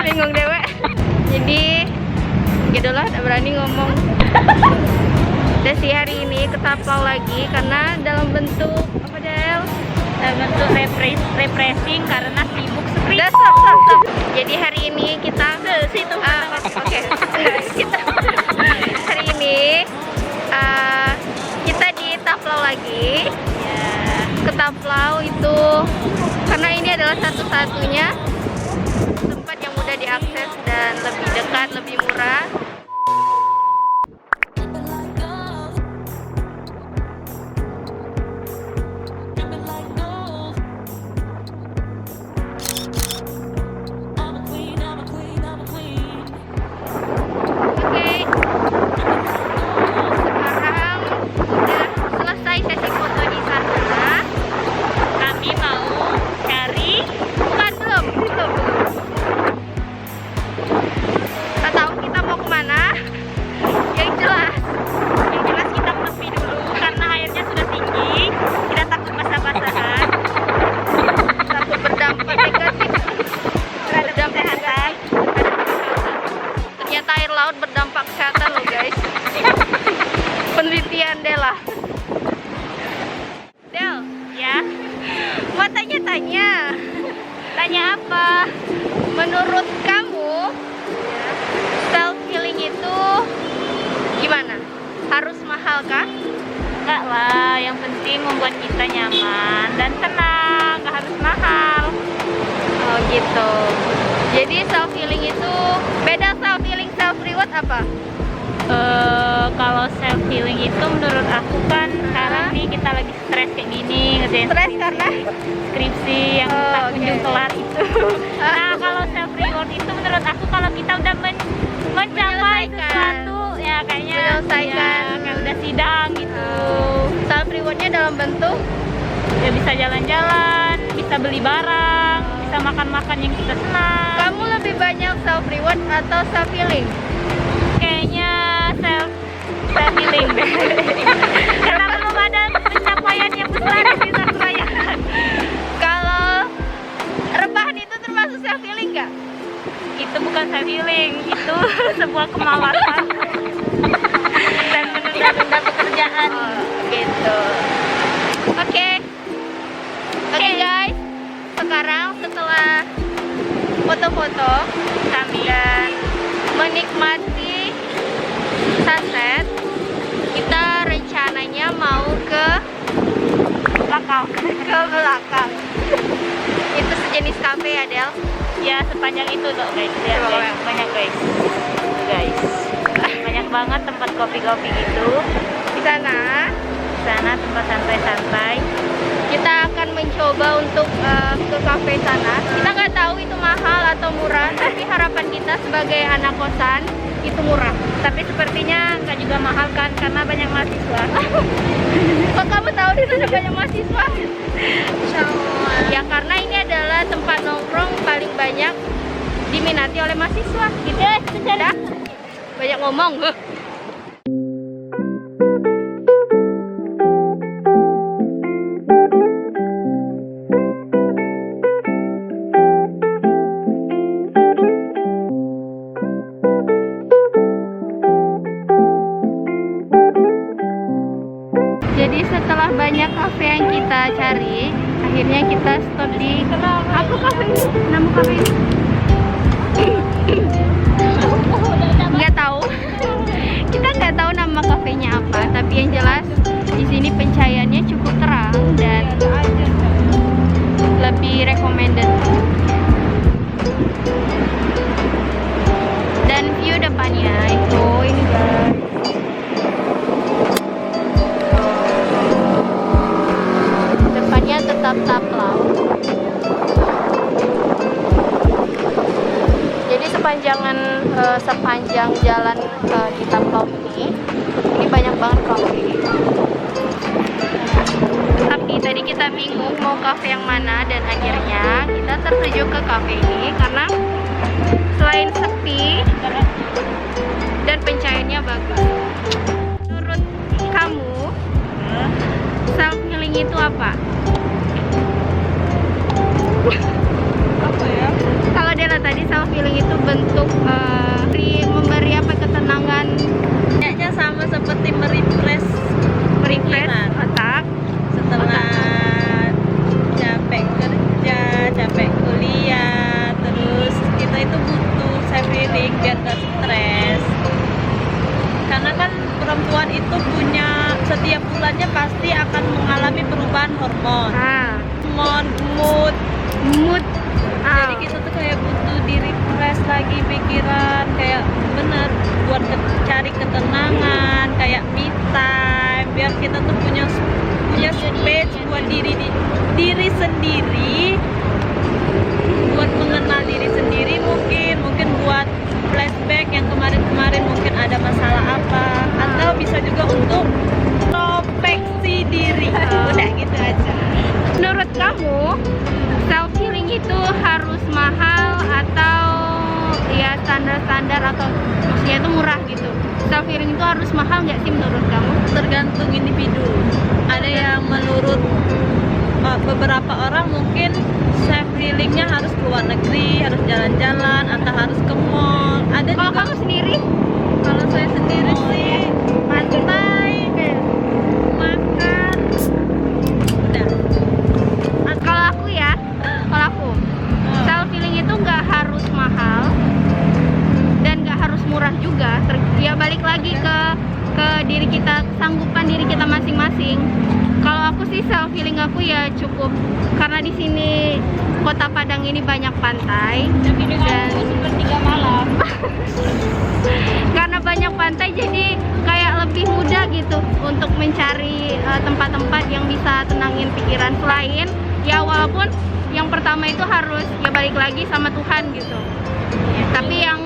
Bingung dewe. Jadi gitu lah, tak berani ngomong. Dan si hari ini ketaplau lagi karena dalam bentuk apa Del? Dalam bentuk refreshing karena sibuk skripsi. Udah stop. Jadi hari ini kita situ. Oke. Kita hari ini kita di Taplau lagi. Ya. Ke Taplau itu karena ini adalah satu-satunya tempat yang mudah diakses dan lebih dekat, lebih murah. Berdampak kesehatan loh guys. Penelitian Dela. Del, Ya. mau tanya-tanya. Tanya apa? Menurut kamu, self healing itu gimana? Harus mahal kah? Enggak lah, yang penting membuat kita nyaman dan tenang, nggak harus mahal. Oh gitu. Jadi self healing itu beda self healing self reward apa? Kalau self healing itu menurut aku kan sekarang nih kita lagi stres kayak gini, ngerjain Stres karena skripsi yang tak kunjung kelar itu. Nah, kalau self reward itu menurut aku kalau kita udah mencapai sesuatu ya kayaknya menyelesaikan. ya, kayak udah sidang gitu. Self rewardnya dalam bentuk Ya bisa jalan-jalan, bisa beli barang, bisa makan-makan yang kita senang. kamu lebih banyak self reward atau self healing? Kayaknya self healing deh. Karena belum ada pencapaian yang besar yang bisa aku rayakan. Kalau rebahan itu termasuk self healing nggak? Itu bukan self healing, itu sebuah kemalasan dan menunda-nunda pekerjaan. Gitu. Oke guys, sekarang setelah foto-foto Kami dan menikmati sunset, kita rencananya mau ke belakang. Itu sejenis kafe ya Del? ya sepanjang itu loh guys, lihat guys, banyak guys, banyak banget tempat kopi-kopi gitu. Di sana Di sana tempat santai-santai. kita akan mencoba untuk ke kafe sana. Kita nggak tahu itu mahal atau murah, tapi harapan kita sebagai anak kosan itu murah. Tapi sepertinya nggak juga mahal kan, karena banyak mahasiswa. Kok kamu tahu di sana banyak mahasiswa? Ya karena ini adalah tempat nongkrong paling banyak diminati oleh mahasiswa. Gitu ya, sudah. Banyak ngomong. Jadi setelah banyak kafe yang kita cari, akhirnya kita stop di apa kafe ini? Nama kafe ini? Nggak tahu. Kita nggak tahu nama kafenya apa, tapi yang jelas di sini pencahayaannya cukup terang dan lebih recommended. Dan view depannya itu ini guys. Tetap Taplau. Jadi sepanjang jalan di Taplau ini banyak banget kafe. Tapi tadi kita bingung mau kafe yang mana dan akhirnya kita tertuju ke kafe ini karena selain sepi dan pencahayaannya bagus. Menurut kamu self healing itu apa? Apa ya? Kalau Adela tadi self healing itu bentuk memberi apa ketenangan, Kayaknya sama seperti merefresh pikiran otak. setelah capek kerja, capek kuliah, terus kita itu butuh self healing biar gak stres. Karena kan perempuan itu punya setiap bulannya pasti akan mengalami perubahan hormon, Nah, mood. mood. Jadi kita tuh kayak butuh di refresh lagi pikiran, kayak bener buat cari ketenangan, kayak me time, biar kita tuh punya space buat diri sendiri, buat mengenal diri sendiri, mungkin buat flashback yang kemarin mungkin ada masalah apa, atau bisa juga untuk introspeksi diri. Udah gitu aja. Menurut kamu self healing itu harus mahal atau ya standar-standar, atau maksudnya itu murah gitu? Self healing itu harus mahal nggak sih menurut kamu? Tergantung individu. Ada yang menurut beberapa orang mungkin self healingnya harus keluar negeri, harus jalan-jalan, atau harus ke mall. Ada Kalau juga. kamu sendiri? Kalau saya sendiri sih pantai, makan, udah. Kalau aku ya, kalau aku self healing itu nggak harus mahal dan nggak harus murah juga. Ya balik lagi ke diri kita, sanggupan diri kita masing-masing. Kalau aku sih self healing aku ya cukup, karena di sini Kota Padang ini banyak pantai dan sepertiga malam. karena banyak pantai jadi kayak lebih mudah gitu untuk mencari tempat-tempat yang bisa tenangin pikiran. Selain ya walaupun yang pertama itu harus ya balik lagi sama Tuhan gitu, tapi yang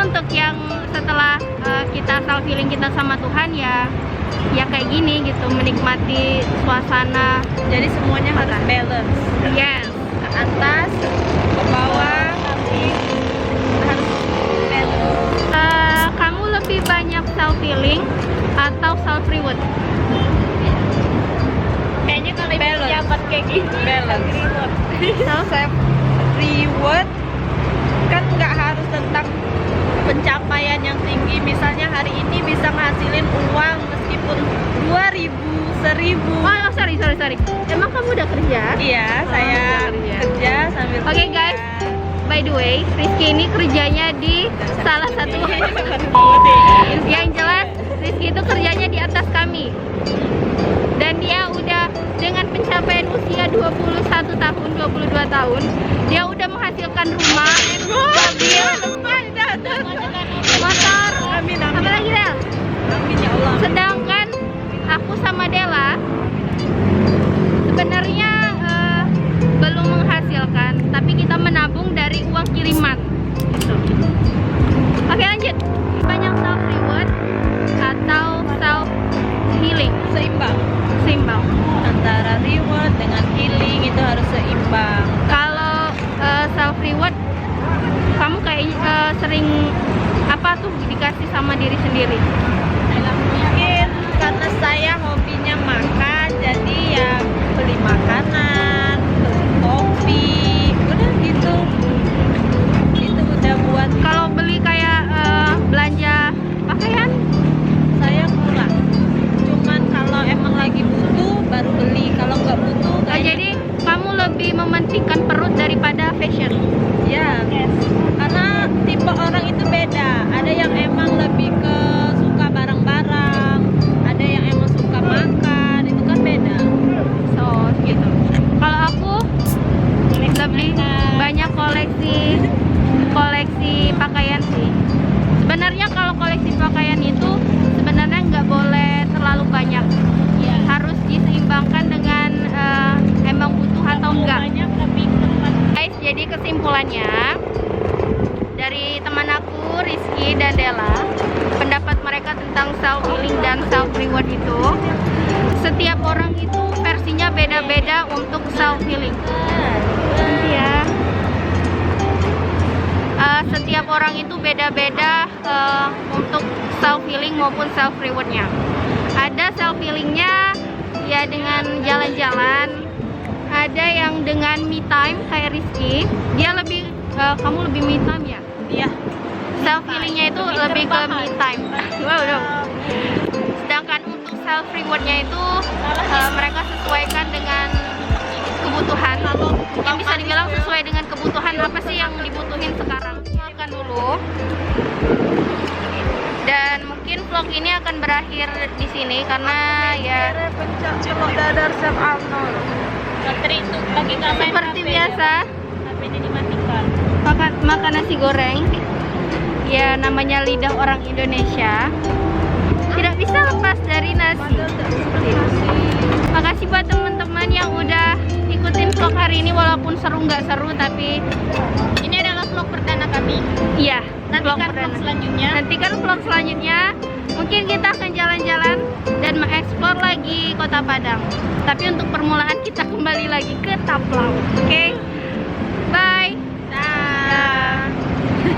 untuk yang setelah kita self healing kita sama Tuhan ya kayak gini gitu, menikmati suasana. Jadi semuanya harus balance. Yes. Ke atas, ke bawah, harus balance. Kamu lebih banyak self healing atau self reward? Kayaknya kalau ibu Balance. jabat kayak gini Balance. Self Self reward kan nggak harus tentang pencapaian yang tinggi. Misalnya hari ini bisa menghasilin uang meskipun 2.000, 1.000. Oh, sorry. Emang kamu udah kerja? Iya, saya udah kerja sambil Oke, kuliah. guys. By the way, Rizky ini kerjanya di salah satu. Yang jelas, Rizky itu kerjanya di atas kami. Dan dia udah dengan pencapaian usia 21 tahun, 22 tahun, dia udah menghasilkan rumah, mobil, motor, Amin, apa amin. lagi Del? Amin ya Allah. Sedangkan aku sama Della sebenarnya belum menghasilkan, tapi kita menabung dari uang kiriman gitu. Oke, lanjut. Banyak self reward atau self healing? Seimbang. Seimbang. Antara reward dengan healing itu harus seimbang. Kalau self reward, kamu kayak sering apa tuh dikasih sama diri sendiri? Mungkin karena saya hobinya makan, jadi ya beli makanan, beli kopi, udah gitu. Itu udah buat Kalau beli kayak belanja pakaian? saya kurang. Cuman kalau emang lagi butuh baru beli, kalau nggak butuh Oh, nggak. jadi kamu lebih mementingkan perut daripada fashion? Ya, karena tipe orang itu beda. Ada yang emang lebih ke suka barang-barang, ada yang emang suka makan, itu kan beda. So, gitu. Kalau aku lebih banyak koleksi pakaian sih. Sebenarnya kalau koleksi pakaian itu sebenarnya nggak boleh terlalu banyak. Harus diseimbangkan dengan emang butuh atau enggak. banyak tapi teman Guys, jadi kesimpulannya dari teman aku Rizky dan Della, pendapat mereka tentang self healing dan self reward itu, setiap orang itu versinya beda-beda untuk self healing. Ya. Setiap orang itu beda-beda untuk self healing maupun self rewardnya. Ada self healingnya ya dengan jalan-jalan, ada yang dengan me time kayak Rizky. Dia lebih kamu lebih me time ya? Iya. Self healingnya itu lebih ke me time. Wow, no. Sedangkan untuk self rewardnya itu mereka sesuaikan dengan kebutuhan. Yang bisa dibilang sesuai dengan kebutuhan apa sih yang dibutuhin sekarang. Makan dulu. Dan mungkin vlog ini akan berakhir di sini karena ya Pencet celok dadar Chef Arnold. Baterai itu lagi nggak main seperti HP, biasa HP-nya dimatikan. makan nasi goreng. Ya namanya lidah orang Indonesia tidak bisa lepas dari nasi. Makasih buat teman-teman yang udah ikutin vlog hari ini walaupun seru nggak seru, tapi Ini adalah vlog perdana kami. iya Nantikan vlog perdana. selanjutnya. Nantikan vlog selanjutnya. Mungkin kita akan jalan-jalan dan mengeksplor lagi Kota Padang. Tapi untuk permulaan kita kembali lagi ke Taplau. Oke?